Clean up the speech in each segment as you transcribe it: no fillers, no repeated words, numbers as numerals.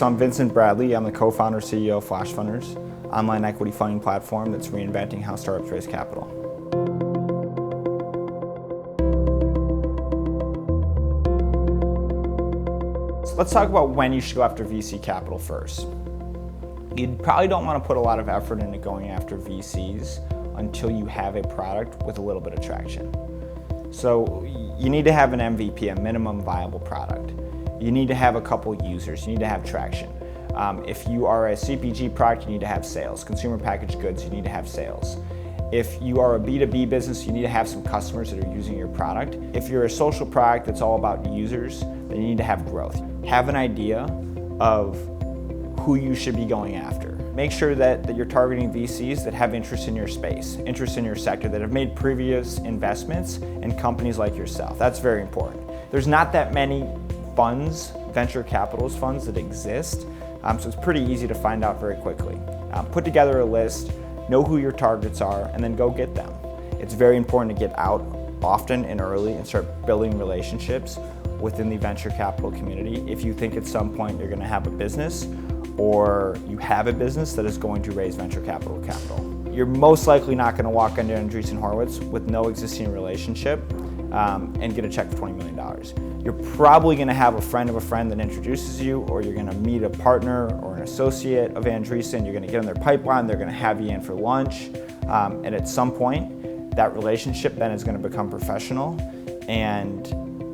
So I'm Vincent Bradley. I'm the co-founder and CEO of FlashFunders, online equity funding platform that's reinventing how startups raise capital. So let's talk about when you should go after VC capital first. You probably don't want to put a lot of effort into going after VCs until you have a product with a little bit of traction. So you need to have an MVP, a minimum viable product. You need to have a couple users, you need to have traction. If you are a CPG product, you need to have sales. Consumer packaged goods, you need to have sales. If you are a B2B business, you need to have some customers that are using your product. If you're a social product that's all about users, then you need to have growth. Have an idea of who you should be going after. Make sure that you're targeting VCs that have interest in your space, interest in your sector, that have made previous investments in companies like yourself. That's very important. There's not that many funds, venture capitalist funds that exist, so it's pretty easy to find out very quickly. Put together a list, know who your targets are, and then go get them. It's very important to get out often and early and start building relationships within the venture capital community. If you think at some point you're going to have a business, or you have a business that is going to raise venture capital. You're most likely not going to walk into Andreessen Horowitz with no existing relationship and get a check for $20 million. You're probably going to have a friend of a friend that introduces you, or you're going to meet a partner or an associate of Andreessen. You're going to get on their pipeline, they're going to have you in for lunch, and at some point that relationship then is going to become professional and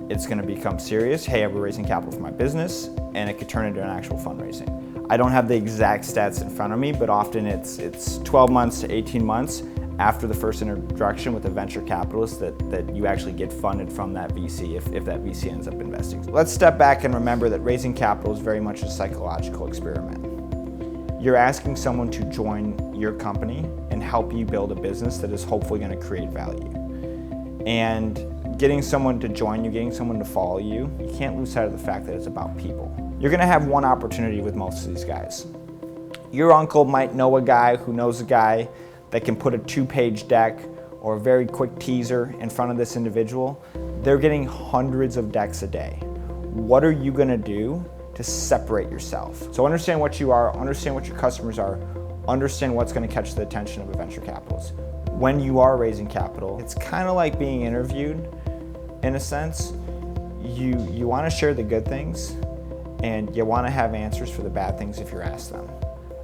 it's going to become serious. Hey, we're raising capital for my business, and it could turn into an actual fundraising. I don't have the exact stats in front of me, but often it's 12 months to 18 months after the first introduction with a venture capitalist that you actually get funded from that VC if that VC ends up investing. So let's step back and remember that raising capital is very much a psychological experiment. You're asking someone to join your company and help you build a business that is hopefully going to create value. And getting someone to join you, getting someone to follow you, you can't lose sight of the fact that it's about people. You're going to have one opportunity with most of these guys. Your uncle might know a guy who knows a guy that can put a 2-page deck or a very quick teaser in front of this individual. They're getting hundreds of decks a day. What are you going to do to separate yourself? So understand what you are, understand what your customers are, understand what's going to catch the attention of a venture capitalist. When you are raising capital, it's kind of like being interviewed in a sense. You want to share the good things, and you want to have answers for the bad things if you're asked them.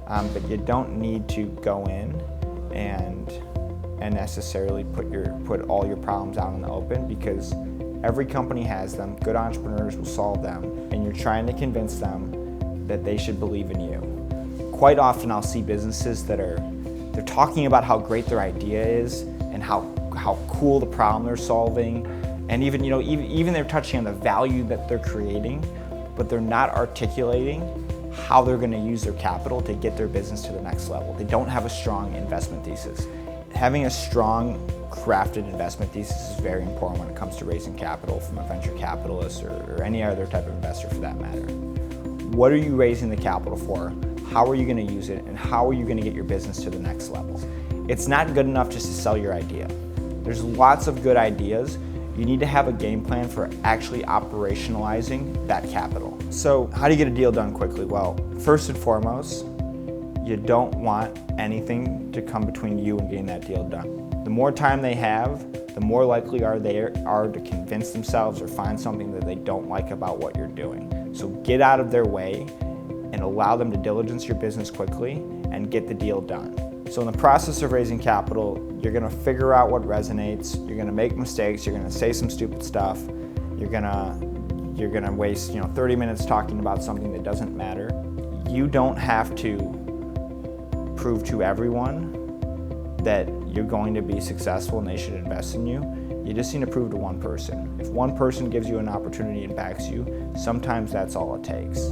But you don't need to go in and necessarily put all your problems out in the open, because every company has them. Good entrepreneurs will solve them, and you're trying to convince them that they should believe in you. Quite often I'll see businesses they're talking about how great their idea is and how cool the problem they're solving, and even they're touching on the value that they're creating, but they're not articulating how they're going to use their capital to get their business to the next level. They don't have a strong investment thesis. Having a strong, crafted investment thesis is very important when it comes to raising capital from a venture capitalist or any other type of investor for that matter. What are you raising the capital for? How are you going to use it? And how are you going to get your business to the next level? It's not good enough just to sell your idea. There's lots of good ideas. You need to have a game plan for actually operationalizing that capital. So how do you get a deal done quickly? Well, first and foremost, you don't want anything to come between you and getting that deal done. The more time they have, the more likely they are to convince themselves or find something that they don't like about what you're doing. So get out of their way and allow them to diligence your business quickly and get the deal done. So in the process of raising capital, you're going to figure out what resonates, you're going to make mistakes, you're going to say some stupid stuff, you're going to waste 30 minutes talking about something that doesn't matter. You don't have to prove to everyone that you're going to be successful and they should invest in you. You just need to prove to one person. If one person gives you an opportunity and backs you, sometimes that's all it takes.